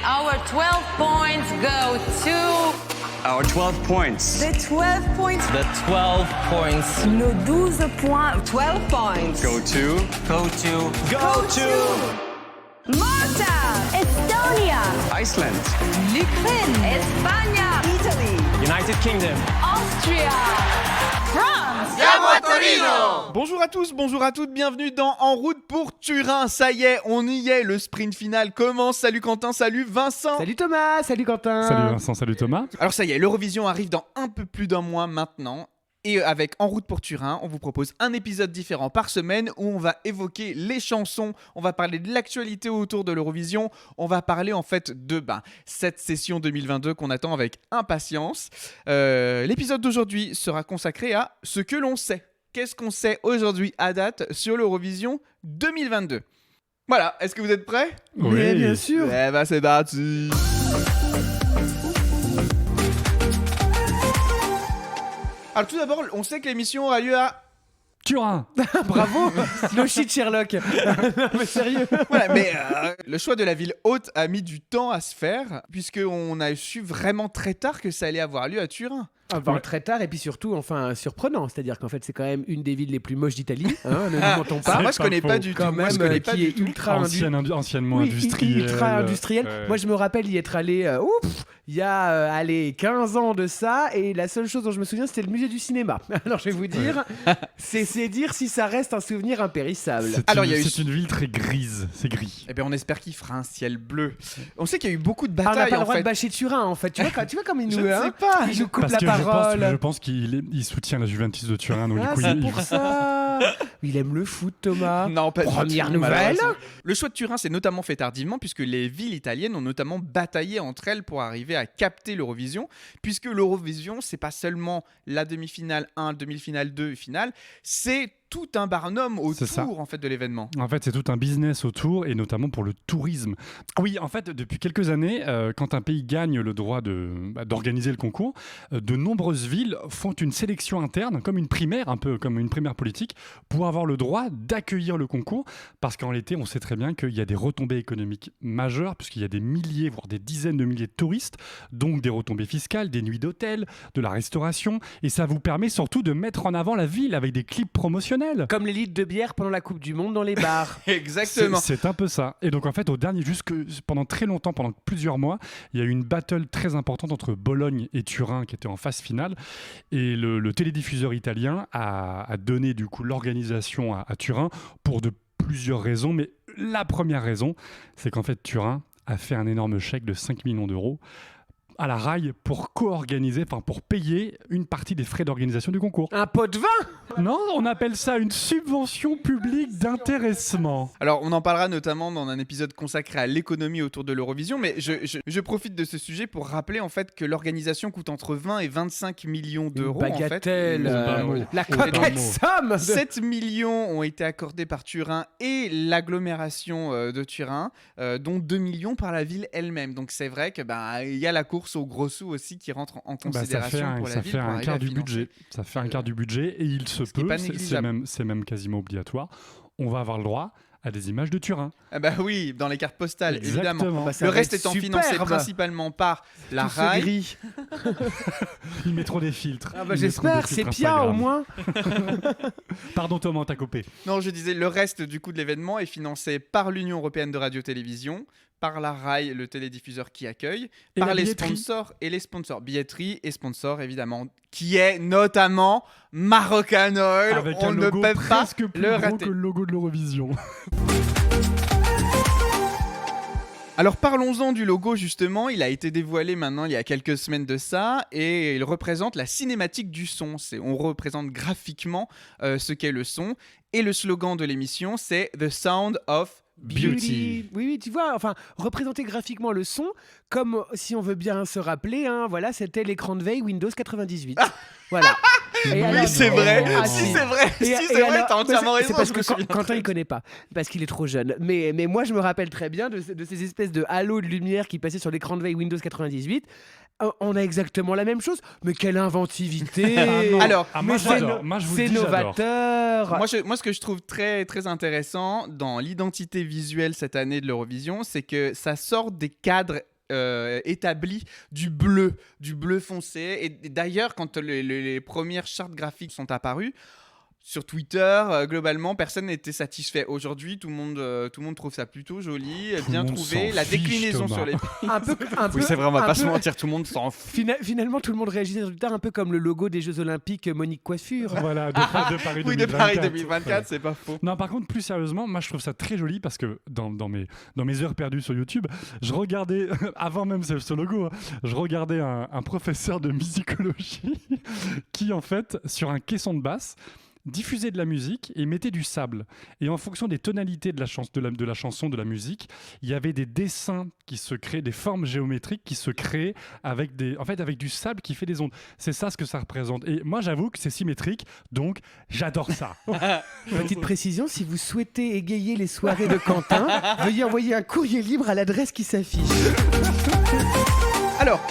our 12 points go to... Our 12 points. The 12 points. The 12 points Nos 12 points. 12 points. Go to. go to Malta. Estonia, Iceland. L'Ukraine. Espagne. Italy. United Kingdom. Austria. France. Bonjour à tous, bonjour à toutes, bienvenue dans En route pour Turin. Ça y est, on y est, le sprint final commence. Salut Quentin, salut Vincent. Salut Thomas, salut Quentin. Salut Vincent, salut Thomas. Alors ça y est, l'Eurovision arrive dans un peu plus d'un mois maintenant. Et avec En route pour Turin, on vous propose un épisode différent par semaine où on va évoquer les chansons, on va parler de l'actualité autour de l'Eurovision, on va parler en fait de cette session 2022 qu'on attend avec impatience. L'épisode d'aujourd'hui sera consacré à ce que l'on sait. Qu'est-ce qu'on sait aujourd'hui à date sur l'Eurovision 2022 ? Voilà, est-ce que vous êtes prêts ? Oui, bien sûr. Eh ben c'est parti. Alors tout d'abord, on sait que l'émission aura lieu à... Turin. Bravo. No shit Sherlock. Non, mais sérieux. Voilà, mais le choix de la ville haute a mis du temps à se faire, puisqu'on a su vraiment très tard que ça allait avoir lieu à Turin. Enfin, très tard et puis surtout, surprenant. C'est-à-dire qu'en fait, c'est quand même une des villes les plus moches d'Italie. Ne nous mentons pas. Moi je connais pas du tout. Quand même, Moi, je connais pas qui du est tout. ultra Anciennement industriel. ultra industriel. Moi, je me rappelle y être allé il y a 15 ans de ça, et la seule chose dont je me souviens, c'était le musée du cinéma. Alors, je vais vous dire, c'est dire si ça reste un souvenir impérissable. C'est une ville très grise, c'est gris. Eh bien, on espère qu'il fera un ciel bleu. On sait qu'il y a eu beaucoup de On n'a batailles pas le droit en de fait. bâcher Turin, en fait. Tu vois comme il nous... Je ne sais pas. Il nous coupe Parce la que parole. je pense qu'il soutient la Juventus de Turin. Donc du coup, C'est pour ça. Il aime le foot, Thomas. Non, pas du Première tout, nouvelle. malheureusement. Le choix de Turin s'est notamment fait tardivement puisque les villes italiennes ont notamment bataillé entre elles pour arriver à capter l'Eurovision, puisque l'Eurovision, c'est pas seulement la demi-finale 1, demi-finale 2, finale, c'est tout un barnum autour en fait de l'événement. En fait, c'est tout un business autour, et notamment pour le tourisme. Oui, en fait, depuis quelques années, quand un pays gagne le droit d'organiser le concours, de nombreuses villes font une sélection interne, comme une primaire, un peu comme une primaire politique, pour avoir le droit d'accueillir le concours, parce qu'en réalité, on sait très bien qu'il y a des retombées économiques majeures, puisqu'il y a des milliers, voire des dizaines de milliers de touristes, donc des retombées fiscales, des nuits d'hôtel, de la restauration, et ça vous permet surtout de mettre en avant la ville avec des clips promotionnels. Comme les litres de bière pendant la Coupe du Monde dans les bars. Exactement. C'est un peu ça. Et donc en fait, pendant très longtemps, pendant plusieurs mois, il y a eu une battle très importante entre Bologne et Turin qui était en phase finale. Et le télédiffuseur italien a donné du coup l'organisation à Turin pour de plusieurs raisons. Mais la première raison, c'est qu'en fait Turin a fait un énorme chèque de 5 millions d'euros à la RAI pour pour payer une partie des frais d'organisation du concours. Un pot de vin. Non, on appelle ça une subvention publique d'intéressement. Alors, on en parlera notamment dans un épisode consacré à l'économie autour de l'Eurovision, mais je profite de ce sujet pour rappeler en fait que l'organisation coûte entre 20 et 25 millions d'euros. Bagatelle. En fait. La coquette somme. 7 millions ont été accordés par Turin et l'agglomération de Turin, dont 2 millions par la ville elle-même. Donc c'est vrai que il y a la course aux gros sous aussi qui rentre en considération pour la ville. Ça fait un quart du budget. Ça fait un quart du budget, et il se peut, c'est même quasiment obligatoire, on va avoir le droit à des images de Turin. Ah bah oui, dans les cartes postales, Exactement. évidemment. Ça le va reste être étant superbe. financé principalement par la Tout ce RAI. gris. Ils mettront des filtres. J'espère, c'est bien Instagram. au moins. Pardon Thomas, t'as coupé. Non, je disais, le reste du coup de l'événement est financé par l'Union européenne de radio-télévision, par la RAI, le télédiffuseur qui accueille, et par la les billetterie. sponsors et les sponsors. Billetterie et sponsors, évidemment, qui est notamment Marocanoil. Avec On un ne logo peut pas presque plus le gros rater. que le logo de l'Eurovision. Alors parlons-en du logo justement, il a été dévoilé maintenant il y a quelques semaines de ça et il représente la cinématique du son. On représente graphiquement ce qu'est le son et le slogan de l'émission c'est The Sound of Beauty. Oui, tu vois, représenter graphiquement le son, comme si on veut bien se rappeler, voilà, c'était l'écran de veille Windows 98. Voilà. Et Oui, c'est vrai. Si, c'est vrai. Et- Si, et c'est vrai, alors, t'as entièrement c'est raison. parce je que me souviens Quentin très il connaît pas, parce qu'il est trop jeune. Mais moi je me rappelle très bien de ces espèces de halos de lumière qui passaient sur l'écran de veille Windows 98. On a exactement la même chose, mais quelle inventivité! Alors, moi, mais j'adore. Moi, je vous le c'est dis, j'adore. novateur. Moi, ce que je trouve très, très intéressant dans l'identité visuelle cette année de l'Eurovision, c'est que ça sort des cadres établis du bleu foncé. Et d'ailleurs, quand les premières chartes graphiques sont apparues, sur Twitter, globalement, personne n'était satisfait. Aujourd'hui, tout le monde trouve ça plutôt joli, Tout bien le monde trouvé. s'en La fiche, déclinaison Thomas. sur les... Oui, c'est vrai, on va pas se mentir, tout le monde s'en fout. Finalement, tout le monde réagissait sur Twitter un peu comme le logo des Jeux Olympiques Monique Coiffure. Voilà, de Paris 2024. Oui, de Paris 2024, c'est pas faux. Non, par contre, plus sérieusement, moi je trouve ça très joli parce que dans mes heures perdues sur YouTube, je regardais, avant même ce logo, hein, je regardais un professeur de musicologie qui, en fait, sur un caisson de basse, diffusait de la musique et mettait du sable. Et en fonction des tonalités de la chanson, de la musique, il y avait des dessins qui se créaient, des formes géométriques qui se créaient avec du sable qui fait des ondes. C'est ça ce que ça représente. Et moi, j'avoue que c'est symétrique, donc j'adore ça. Petite précision, si vous souhaitez égayer les soirées de Quentin, veuillez envoyer un courrier libre à l'adresse qui s'affiche. Alors,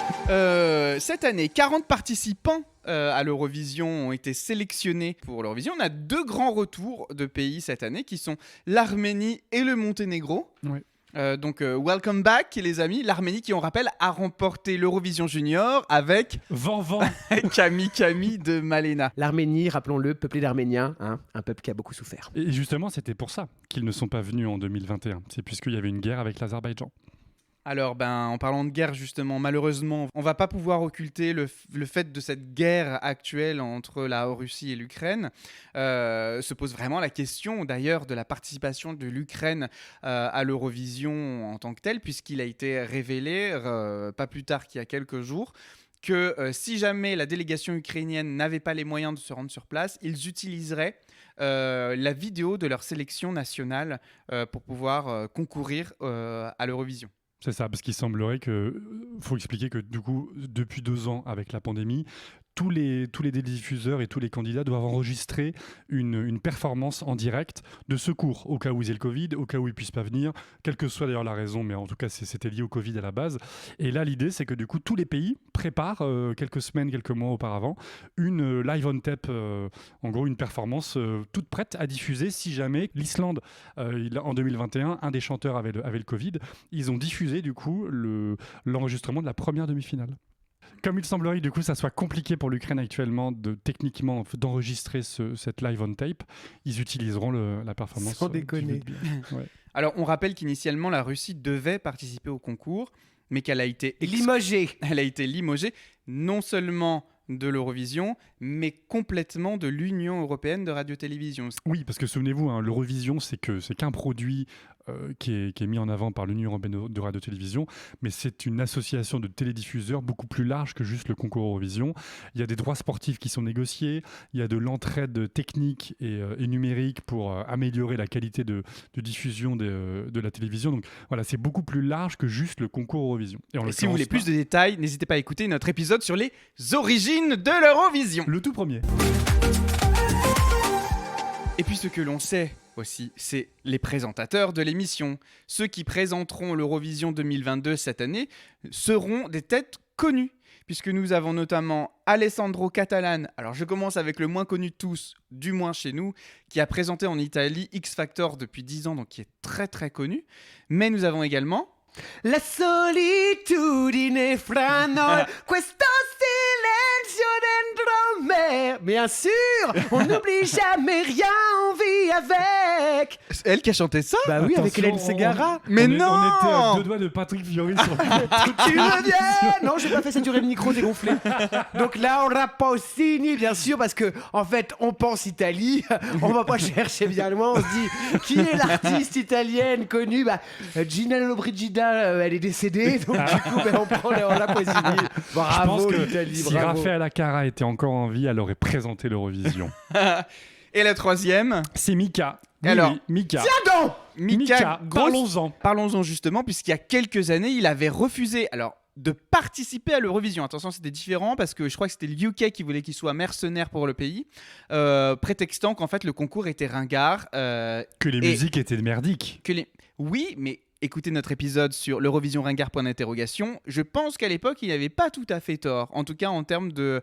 cette année, 40 participants à l'Eurovision ont été sélectionnés pour l'Eurovision. On a 2 grands retours de pays cette année qui sont l'Arménie et le Monténégro. Oui. Donc, welcome back les amis. L'Arménie qui, on rappelle, a remporté l'Eurovision Junior avec Vent. Camille de Malena. L'Arménie, rappelons-le, peuplé d'Arméniens, hein, un peuple qui a beaucoup souffert. Et justement, c'était pour ça qu'ils ne sont pas venus en 2021. C'est puisqu'il y avait une guerre avec l'Azerbaïdjan. Alors, en parlant de guerre, justement, malheureusement, on va pas pouvoir occulter le fait de cette guerre actuelle entre la Russie et l'Ukraine. Se pose vraiment la question, d'ailleurs, de la participation de l'Ukraine à l'Eurovision en tant que telle, puisqu'il a été révélé, pas plus tard qu'il y a quelques jours, que si jamais la délégation ukrainienne n'avait pas les moyens de se rendre sur place, ils utiliseraient la vidéo de leur sélection nationale pour pouvoir concourir à l'Eurovision. C'est ça, parce qu'il semblerait que... faut expliquer que du coup, depuis 2 ans, avec la pandémie, tous les diffuseurs et tous les candidats doivent enregistrer une performance en direct de secours, au cas où ils aient le Covid, au cas où ils ne puissent pas venir, quelle que soit d'ailleurs la raison, mais en tout cas c'était lié au Covid à la base. Et là l'idée c'est que du coup tous les pays préparent quelques semaines, quelques mois auparavant, une live on tape, en gros une performance toute prête à diffuser si jamais l'Islande, en 2021, un des chanteurs avait le Covid, ils ont diffusé du coup l'enregistrement de la première demi-finale. Comme il semblerait du coup ça soit compliqué pour l'Ukraine actuellement techniquement d'enregistrer cette live on tape, ils utiliseront la performance. Sans déconner. Ouais. Alors, on rappelle qu'initialement, la Russie devait participer au concours, mais qu'elle a été Limogé. Elle a été limogée, non seulement de l'Eurovision, mais complètement de l'Union européenne de radio-télévision. Oui, parce que souvenez-vous, hein, l'Eurovision, c'est qu'un produit qui est mis en avant par l'Union européenne de radio-télévision, mais c'est une association de télédiffuseurs beaucoup plus large que juste le concours Eurovision. Il y a des droits sportifs qui sont négociés, il y a de l'entraide technique et numérique pour améliorer la qualité de diffusion de la télévision. Donc voilà, c'est beaucoup plus large que juste le concours Eurovision. Et si vous voulez plus de détails, n'hésitez pas à écouter notre épisode sur les origines de l'Eurovision. Le tout premier. Et puis ce que l'on sait aussi, c'est les présentateurs de l'émission. Ceux qui présenteront l'Eurovision 2022 cette année seront des têtes connues, puisque nous avons notamment Alessandro Catalan, alors je commence avec le moins connu de tous, du moins chez nous, qui a présenté en Italie X Factor depuis 10 ans, donc qui est très très connu. Mais nous avons également... La solitudine fra noi, questo silenzio dentro me. Bien sûr, on n'oublie jamais rien, on vit avec. Elle qui a chanté ça? Bah oui, avec Attention, Hélène Ségara. Mais on non! était à 2 doigts de Patrick Fiori sur Tu me viens. Non, j'ai pas fait saturer le micro, t'es gonflé. Donc Laura Pausini, bien sûr, parce que en fait, on pense Italie, on va pas chercher bien loin, on se dit qui est l'artiste italienne connue? Bah, Gina Lollobrigida, elle est décédée, donc du coup, on prend Laura Pausini. Je pense Bravo que l'Italie, si bravo. Raphaël Acara était encore en vie, elle aurait présenté l'Eurovision. Et la troisième, C'est Mika. Oui, Alors, oui, Mika. Mika, grosse- parlons-en. Parlons-en justement, puisqu'il y a quelques années, il avait refusé, alors de participer à l'Eurovision. Attention, c'était différent parce que je crois que c'était le UK qui voulait qu'il soit mercenaire pour le pays, prétextant qu'en fait le concours était ringard. Que les musiques étaient merdiques. Oui, mais écoutez notre épisode sur l'Eurovision ringard, point d'interrogation. Je pense qu'à l'époque, il n'avait pas tout à fait tort, en tout cas en termes de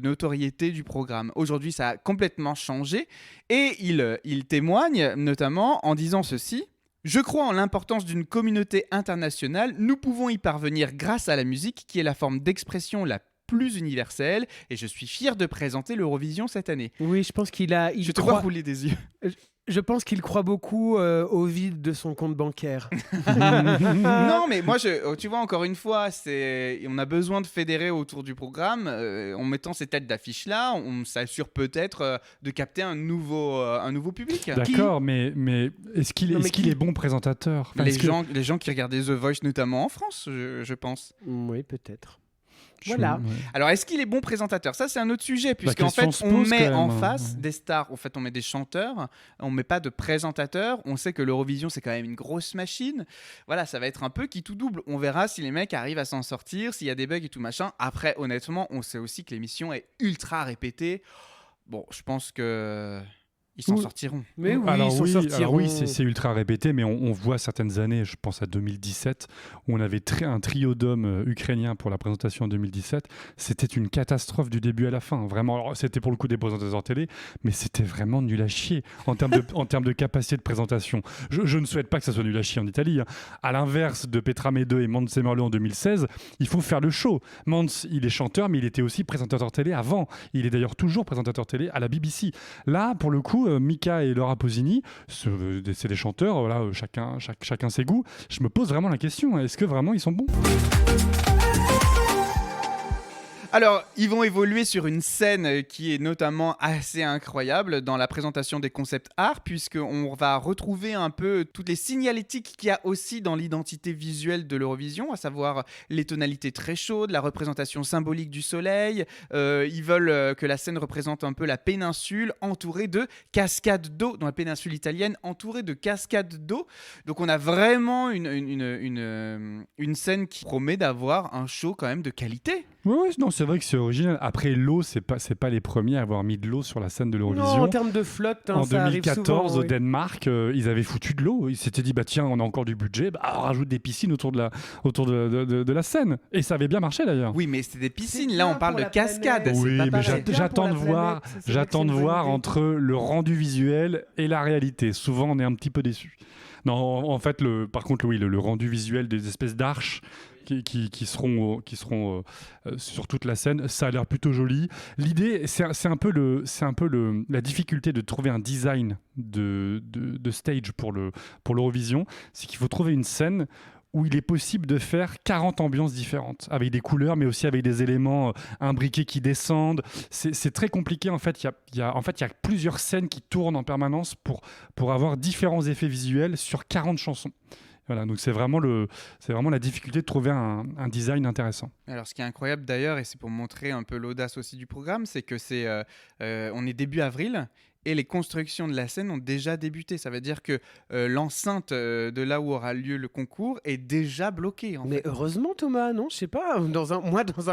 notoriété du programme. Aujourd'hui, ça a complètement changé et il témoigne notamment en disant ceci. Je crois en l'importance d'une communauté internationale. Nous pouvons y parvenir grâce à la musique, qui est la forme d'expression la plus universelle. Et je suis fier de présenter l'Eurovision cette année. Oui, je pense qu'il a. Je te vois rouler des yeux. Je pense qu'il croit beaucoup au vide de son compte bancaire. Non, mais moi, tu vois, encore une fois, on a besoin de fédérer autour du programme. En mettant ces têtes d'affiche-là, on s'assure peut-être de capter un nouveau public. D'accord, mais est-ce qu'il est bon présentateur? Enfin, les gens qui regardaient The Voice, notamment en France, je pense. Oui, peut-être. Voilà. Alors, est-ce qu'il est bon présentateur? Ça, c'est un autre sujet, puisqu'en question fait, se on pose met quand en même, face des stars. En fait, on met des chanteurs, on met pas de présentateurs. On sait que l'Eurovision, c'est quand même une grosse machine. Voilà, ça va être un peu qui tout double. On verra si les mecs arrivent à s'en sortir, s'il y a des bugs et tout machin. Après, honnêtement, on sait aussi que l'émission est ultra répétée. Bon, je pense que... Ils s'en sortiront. Mais oui, alors, ils s'en sortiront. Alors oui, c'est ultra répété, mais on voit certaines années, je pense à 2017, où on avait un trio d'hommes ukrainiens pour la présentation en 2017. C'était une catastrophe du début à la fin. Vraiment, alors, c'était pour le coup des présentateurs télé, mais c'était vraiment nul à chier en termes de capacité de présentation. Je ne souhaite pas que ça soit nul à chier en Italie. Hein. À l'inverse de Petra Mede et Mons Semerlo en 2016, il faut faire le show. Mons, il est chanteur, mais il était aussi présentateur télé avant. Il est d'ailleurs toujours présentateur télé à la BBC. Là, pour le coup, Mika et Laura Pausini, c'est des chanteurs, voilà, chacun ses goûts. Je me pose vraiment la question, est-ce que vraiment ils sont bons ? Alors, ils vont évoluer sur une scène qui est notamment assez incroyable dans la présentation des concepts art, puisqu'on va retrouver un peu toutes les signalétiques qu'il y a aussi dans l'identité visuelle de l'Eurovision, à savoir les tonalités très chaudes, la représentation symbolique du soleil. Ils veulent que la scène représente un peu la péninsule entourée de cascades d'eau, dans la péninsule italienne, entourée de cascades d'eau. Donc, on a vraiment une scène qui promet d'avoir un show quand même de qualité. Oui, non, c'est vrai que c'est original. Après, l'eau, c'est pas les premiers à avoir mis de l'eau sur la scène de l'Eurovision. Non, en termes de flotte, en ça 2014, arrive souvent, au Danemark, ils avaient foutu de l'eau. Ils s'étaient dit, bah tiens, on a encore du budget, on rajoute des piscines autour de la scène. Et ça avait bien marché d'ailleurs. Oui, mais c'était des piscines. Là, on parle de cascades. planète. Oui, mais j'attends de bonne voir idée. entre le rendu visuel et la réalité. Souvent, on est un petit peu déçus. Non, en fait, par contre, oui, le rendu visuel des espèces d'arches qui seront sur toute la scène, ça a l'air plutôt joli. L'idée, c'est un peu la difficulté de trouver un design de stage pour l'Eurovision, c'est qu'il faut trouver une scène où il est possible de faire 40 ambiances différentes, avec des couleurs, mais aussi avec des éléments imbriqués qui descendent. C'est très compliqué, en fait. Il y a plusieurs scènes qui tournent en permanence pour avoir différents effets visuels sur 40 chansons. Voilà, donc c'est vraiment la difficulté de trouver un design intéressant. Alors, ce qui est incroyable d'ailleurs, et c'est pour montrer un peu l'audace aussi du programme, c'est que on est début avril et les constructions de la scène ont déjà débuté. Ça veut dire que l'enceinte de là où aura lieu le concours est déjà bloquée. Mais heureusement, Thomas, non, je sais pas. Dans un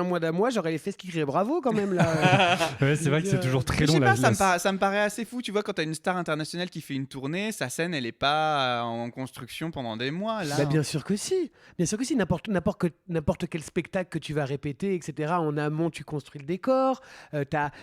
mois d'un mois, j'aurais les fesses qui criaient bravo quand même là. Ouais, c'est vrai que c'est toujours très Je long. sais pas, ça me paraît assez fou. Tu vois, quand tu as une star internationale qui fait une tournée, sa scène, elle est pas en construction pendant des mois. Là, Bien sûr que si. Bien sûr que si. N'importe quel spectacle que tu vas répéter, etc. En amont, tu construis le décor.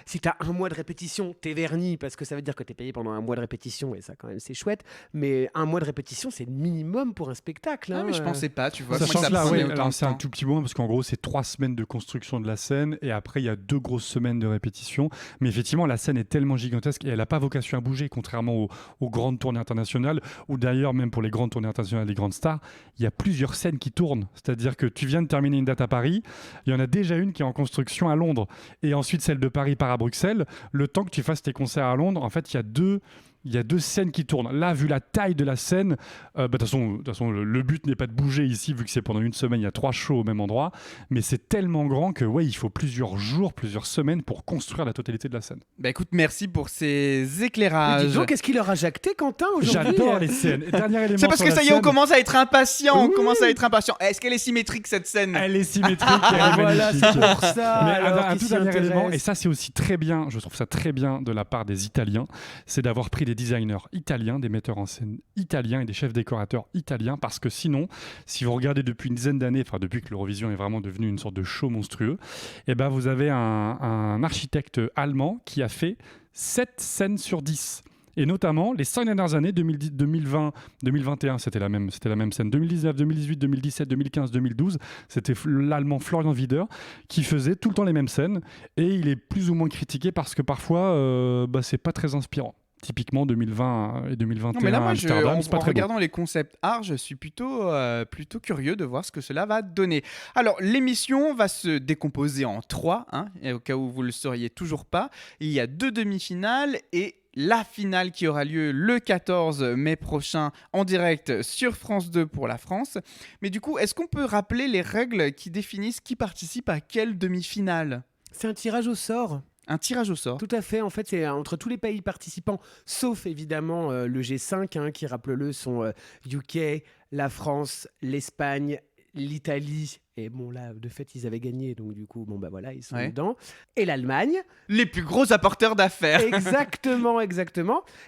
Si tu as un mois de répétition, t'es verni parce que ça veut dire que t'es payé pendant un mois de répétition et ça, quand même, c'est chouette. Mais un mois de répétition, c'est le minimum pour un spectacle. Ah, mais je pensais pas, tu vois. Sachant que que là, prenait ouais, autant alors de c'est un temps. tout petit moment parce qu'en gros, c'est 3 semaines de construction de la scène et après, il y a 2 grosses semaines de répétition. Mais effectivement, la scène est tellement gigantesque et elle n'a pas vocation à bouger, contrairement aux grandes tournées internationales ou d'ailleurs, même pour les grandes tournées internationales des grandes stars, il y a plusieurs scènes qui tournent. C'est-à-dire que tu viens de terminer une date à Paris, il y en a déjà une qui est en construction à Londres et ensuite celle de Paris part à Bruxelles. Le temps que tu fasses tes concerts à Londres, en fait, il y a deux Il y a 2 scènes qui tournent. Là, vu la taille de la scène, de toute façon, le but n'est pas de bouger ici, vu que c'est pendant une semaine, il y a 3 shows au même endroit. Mais c'est tellement grand que, il faut plusieurs jours, plusieurs semaines pour construire la totalité de la scène. Bah écoute, merci pour ces Mais éclairages. dis donc, qu'est-ce qu'il leur a jacté, Quentin, aujourd'hui? J'adore les scènes. Dernier élément. C'est parce sur que la ça y est, on scène. commence à être impatient. On Oui. commence à être impatient. Est-ce qu'elle est symétrique cette scène? Elle est symétrique, elle est Voilà, magnifique. c'est pour ça. Mais alors, un qui tout s'y dernier élément, intéresse. et ça c'est aussi très bien, je trouve ça très bien de la part des Italiens, c'est d'avoir pris des designers italiens, des metteurs en scène italiens et des chefs décorateurs italiens, parce que sinon, si vous regardez depuis une dizaine d'années, enfin depuis que l'Eurovision est vraiment devenu une sorte de show monstrueux, et ben vous avez un architecte allemand qui a fait 7 scènes sur 10. Et notamment, les 5 dernières années, 2010, 2020, 2021, c'était la même scène. 2019, 2018, 2017, 2015, 2012, c'était l'Allemand Florian Wider qui faisait tout le temps les mêmes scènes. Et il est plus ou moins critiqué parce que parfois, c'est pas très inspirant. Typiquement 2020 et 2021 Non, mais là, moi, à Amsterdam, c'est pas en très beau. regardant les concepts art, je suis plutôt curieux de voir ce que cela va donner. Alors, l'émission va se décomposer en 3, et au cas où vous ne le sauriez toujours pas. Il y a 2 demi-finales et la finale qui aura lieu le 14 mai prochain en direct sur France 2 pour la France. Mais du coup, est-ce qu'on peut rappeler les règles qui définissent qui participe à quelle demi-finale? C'est un tirage au sort. Un tirage au sort. Tout à fait. En fait, c'est entre tous les pays participants, sauf évidemment le G5, qui, rappelez-le, sont UK, la France, l'Espagne, l'Italie. Et bon, là, de fait, ils avaient gagné. Donc, du coup, voilà, ils sont dedans. Et l'Allemagne. Les plus gros apporteurs d'affaires. Exactement.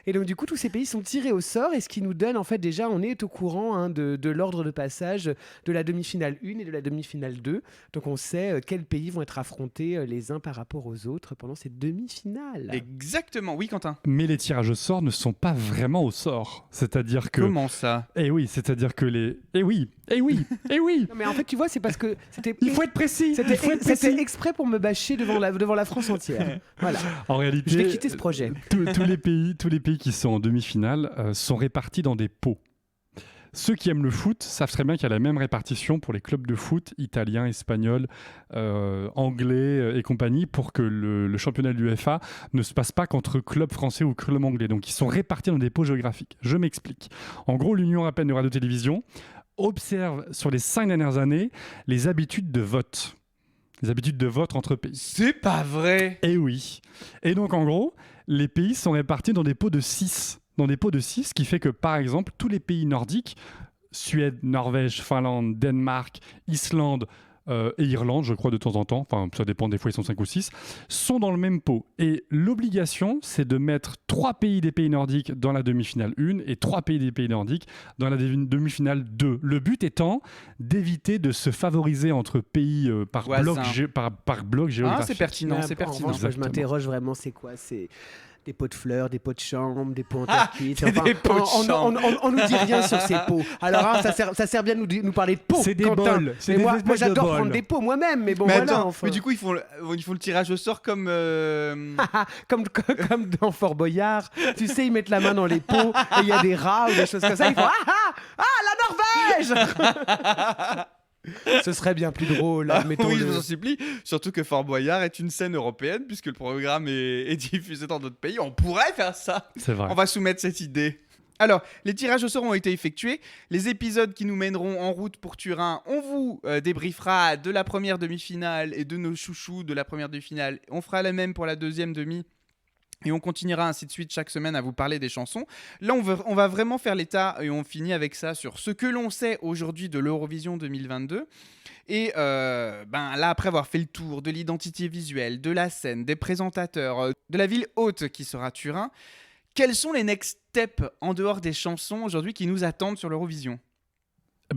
Et donc, du coup, tous ces pays sont tirés au sort. Et ce qui nous donne, en fait, déjà, on est au courant de l'ordre de passage de la demi-finale 1 et de la demi-finale 2. Donc, on sait quels pays vont être affrontés les uns par rapport aux autres pendant ces demi-finales. Exactement. Oui, Quentin. Mais les tirages au sort ne sont pas vraiment au sort. C'est-à-dire que... Comment ça? Eh oui, c'est-à-dire que les... Eh oui. Non, mais en fait, tu vois, c'est parce que c'était... Il faut être précis. C'était exprès pour me bâcher devant la France entière. Voilà. En réalité, Je vais quitter ce projet. tous les pays qui sont en demi-finale sont répartis dans des pots. Ceux qui aiment le foot savent très bien qu'il y a la même répartition pour les clubs de foot italiens, espagnols, anglais et compagnie, pour que le championnat de l'UEFA ne se passe pas qu'entre clubs français ou clubs anglais. Donc ils sont répartis dans des pots géographiques. Je m'explique. En gros, l'Union européenne de radio-télévision observe sur les 5 dernières années les habitudes de vote. Les habitudes de vote entre pays. C'est pas vrai. Et oui. Et donc, en gros, les pays sont répartis dans des pots de 6. Ce qui fait que, par exemple, tous les pays nordiques, Suède, Norvège, Finlande, Danemark, Islande et Irlande, je crois, de temps en temps, enfin, ça dépend, des fois ils sont 5 ou 6, sont dans le même pot. Et l'obligation, c'est de mettre 3 pays des pays nordiques dans la demi-finale 1 et 3 pays des pays nordiques dans la demi-finale 2. Le but étant d'éviter de se favoriser entre pays par bloc géographique. C'est pertinent, c'est En pertinent. revanche, moi, je m'interroge vraiment, c'est quoi? C'est des pots de fleurs, des pots de chambre, des pots en terre cuite. Des pots de chambre. On nous dit rien sur ces pots. Alors, ça sert bien de nous parler de pots. C'est des Quentin. bols. C'est Mais des moi, espèces de j'adore bols. prendre des pots moi-même, mais bon, Mais voilà. attends, Enfin. mais du coup, ils font le tirage au sort comme... comme dans Fort Boyard, tu sais, ils mettent la main dans les pots et il y a des rats ou des choses comme ça. Ils font la Norvège. Ce serait bien plus drôle. Mettons oui, je vous en supplie. Surtout que Fort Boyard est une scène européenne, puisque le programme est diffusé dans d'autres pays. On pourrait faire ça. C'est vrai. On va soumettre cette idée. Alors, les tirages au sort ont été effectués. Les épisodes qui nous mèneront en route pour Turin, on vous débriefera de la première demi-finale et de nos chouchous de la première demi-finale. On fera la même pour la deuxième demi. Et on continuera ainsi de suite chaque semaine à vous parler des chansons. Là, on va vraiment faire l'état et on finit avec ça sur ce que l'on sait aujourd'hui de l'Eurovision 2022. Et là, après avoir fait le tour de l'identité visuelle, de la scène, des présentateurs, de la ville haute qui sera Turin, quels sont les next steps en dehors des chansons aujourd'hui qui nous attendent sur l'Eurovision?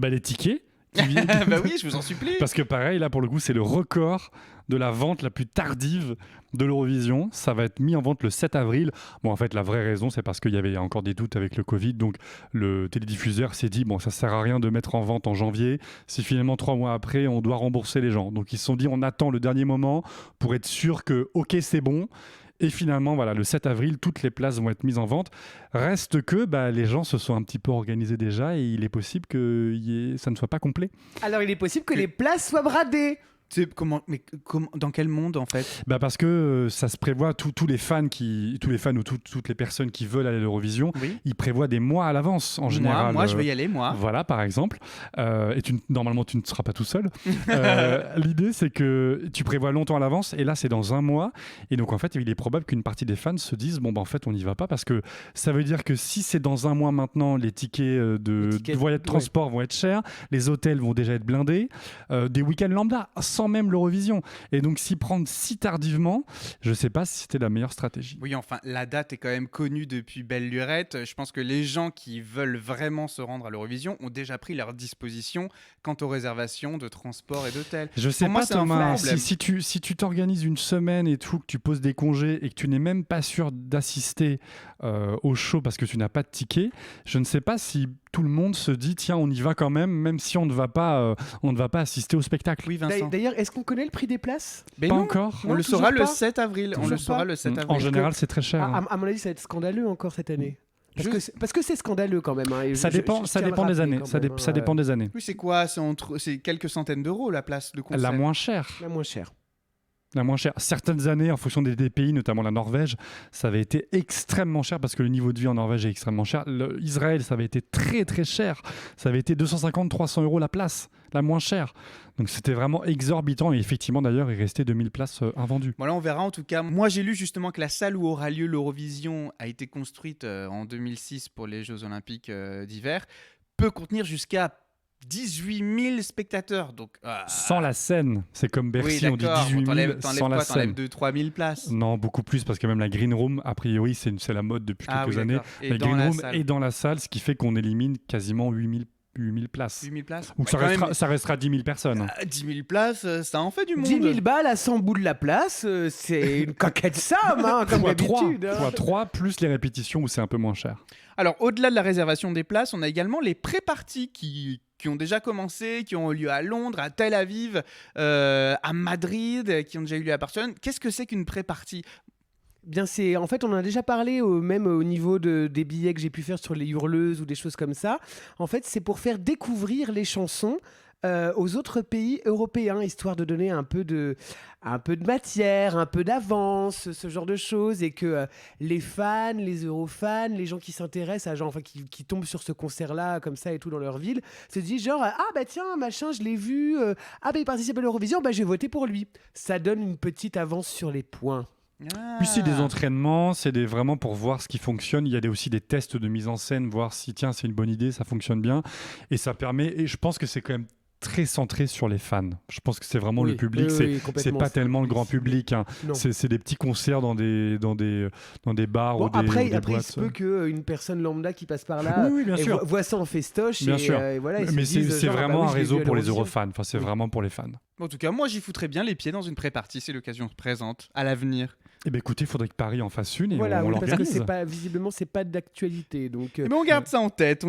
Les tickets. Bah oui, je vous en supplie. Parce que pareil, là pour le coup, c'est le record de la vente la plus tardive de l'Eurovision. Ça va être mis en vente le 7 avril. Bon, en fait, la vraie raison, c'est parce qu'il y avait encore des doutes avec le Covid. Donc, le télédiffuseur s'est dit, bon, ça sert à rien de mettre en vente en janvier. Si finalement, 3 mois après, on doit rembourser les gens. Donc, ils se sont dit, on attend le dernier moment pour être sûr que, OK, c'est bon. Et finalement, voilà, le 7 avril, toutes les places vont être mises en vente. Reste que les gens se sont un petit peu organisés déjà et il est possible que ça ne soit pas complet. Alors, il est possible que les places soient bradées. Dans quel monde en fait? Bah parce que ça se prévoit, tous les fans ou toutes les personnes qui veulent aller à l'Eurovision, Oui. ils prévoient des mois à l'avance en général. Moi, je vais y aller, moi. Voilà, par exemple. Et normalement, tu ne seras pas tout seul. L'idée, c'est que tu prévois longtemps à l'avance, et là, c'est dans un mois. Et donc, en fait, il est probable qu'une partie des fans se disent, en fait, on n'y va pas, parce que ça veut dire que si c'est dans un mois maintenant, les tickets de voyage de transport vont être chers, les hôtels vont déjà être blindés, des week-ends lambda, sans même l'Eurovision. Et donc, s'y prendre si tardivement, je ne sais pas si c'était la meilleure stratégie. Oui, enfin, la date est quand même connue depuis belle lurette. Je pense que les gens qui veulent vraiment se rendre à l'Eurovision ont déjà pris leur disposition quant aux réservations de transport et d'hôtel. Je sais Pour moi, pas, c'est un Thomas, vrai problème. si tu t'organises une semaine et tout, que tu poses des congés et que tu n'es même pas sûr d'assister au show parce que tu n'as pas de ticket, je ne sais pas si tout le monde se dit tiens, on y va quand même si on ne va pas assister au spectacle. Oui, Vincent. D'ailleurs, est-ce qu'on connaît le prix des places? Mais Pas non, encore. on Non, le toujours saura le pas. 7 avril. On Toujours le saura pas. le 7 avril. En général, c'est très cher. À mon avis, ça va être scandaleux encore cette année. Parce que c'est scandaleux quand même. Hein, et Ça dépend des années. Ça dépend des années. Oui, c'est quoi? C'est quelques centaines d'euros la place de concert. La moins chère. La moins chère. La moins chère. Certaines années, en fonction des pays, notamment la Norvège, ça avait été extrêmement cher parce que le niveau de vie en Norvège est extrêmement cher. Israël, ça avait été très très cher. Ça avait été 250-300 € la place, la moins chère. Donc c'était vraiment exorbitant et effectivement d'ailleurs, il restait 2000 places invendues. Voilà, on verra en tout cas. Moi, j'ai lu justement que la salle où aura lieu l'Eurovision a été construite en 2006 pour les Jeux Olympiques d'hiver, peut contenir jusqu'à 18 000 spectateurs. Donc, Sans la scène, c'est comme Bercy, oui, on dit d'accord. 18 000 T'enlèves sans la quoi? scène. T'enlèves 2-3 000 places. Non, beaucoup plus, parce que même la Green Room, a priori, c'est la mode depuis quelques oui, années. d'accord. Et La dans Green la Room salle. est dans la salle, ce qui fait qu'on élimine quasiment 8 000 places. 8 000 places. Donc Ouais, ça restera 10 000 personnes. 10 000 places, ça en fait du monde. 10 000 balles à 100 bouts de la place, c'est une coquette somme, hein, comme Fois 3, d'habitude. hein. fois 3, plus les répétitions où c'est un peu moins cher. Alors, au-delà de la réservation des places, on a également les pré-parties qui ont déjà commencé, qui ont eu lieu à Londres, à Tel Aviv, à Madrid, qui ont déjà eu lieu à Barcelone. Qu'est-ce que c'est qu'une pré-partie? Bien, en fait, on en a déjà parlé, même au niveau des billets que j'ai pu faire sur les hurleuses ou des choses comme ça. En fait, c'est pour faire découvrir les chansons aux autres pays européens, histoire de donner un peu de matière, un peu d'avance, ce genre de choses, et que les fans, les eurofans, les gens qui s'intéressent à genre, enfin, qui tombent sur ce concert-là comme ça et tout dans leur ville, se disent genre ah bah tiens machin, je l'ai vu, ah bah il participe à l'Eurovision, bah j'ai voté pour lui. Ça donne une petite avance sur les points. Puis c'est des entraînements, c'est vraiment pour voir ce qui fonctionne. Il y a aussi des tests de mise en scène, voir si tiens c'est une bonne idée, ça fonctionne bien, et ça permet. Et je pense que c'est quand même très centré sur les fans. Je pense que c'est vraiment Oui, le public, oui, c'est complètement. pas tellement le grand public. Hein. Non. C'est des petits concerts dans des bars Bon, ou des après, ou des il boîtes. se peut qu'une personne lambda qui passe par là Oui, bien et sûr. voit ça en festoche Bien et, sûr. et voilà, ils se Mais disent, c'est genre, vraiment bah oui, un je l'ai réseau vu à pour les l'Eurovision. eurofans. Enfin, c'est vraiment pour les fans. En tout cas, moi, j'y foutrais bien les pieds dans une pré-partie. C'est l'occasion présente à l'avenir. Eh bien, écoutez, il faudrait que Paris en fasse une et Voilà, on oui, parce que l'organise. c'est pas, visiblement, c'est pas d'actualité. Donc, Mais on garde ça en tête,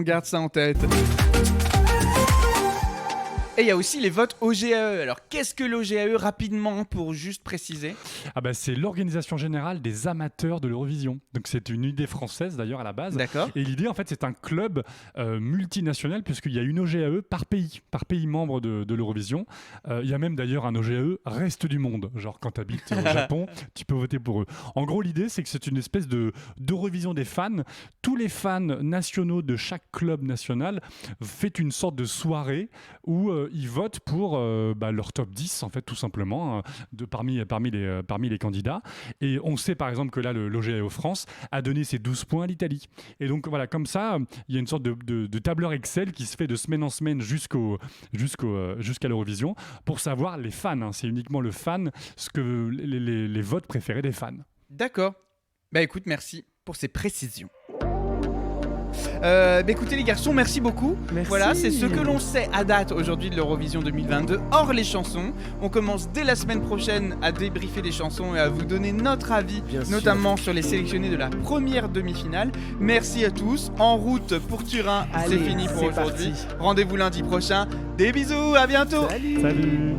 Et il y a aussi les votes OGAE. Alors, qu'est-ce que l'OGAE, rapidement, pour juste préciser? Ah bah, c'est l'Organisation Générale des Amateurs de l'Eurovision. Donc c'est une idée française d'ailleurs à la base. D'accord. Et l'idée en fait c'est un club multinational puisqu'il y a une OGAE par pays membre de l'Eurovision. Il y a même d'ailleurs un OGAE reste du monde. Genre quand tu habites au Japon, tu peux voter pour eux. En gros l'idée c'est que c'est une espèce d'Eurovision des fans. Tous les fans nationaux de chaque club national font une sorte de soirée où ils votent pour leur top 10 en fait tout simplement parmi les candidats. Et on sait par exemple que là l'OGAE France a donné ses 12 points à l'Italie. Et donc voilà, comme ça il y a une sorte de tableur Excel qui se fait de semaine en semaine jusqu'à l'Eurovision pour savoir les fans, hein. C'est uniquement le fan, ce que les votes préférés des fans. D'accord. Bah écoute, merci pour ces précisions. Écoutez les garçons, merci beaucoup. Merci. Voilà, c'est ce que l'on sait à date aujourd'hui de l'Eurovision 2022, hors les chansons. On commence dès la semaine prochaine à débriefer les chansons et à vous donner notre avis, Bien sûr. notamment sur les sélectionnés de la première demi-finale. Merci à tous. En route pour Turin, c'est Allez, fini pour c'est aujourd'hui. parti. Rendez-vous lundi prochain. Des bisous, à bientôt. Salut. Salut.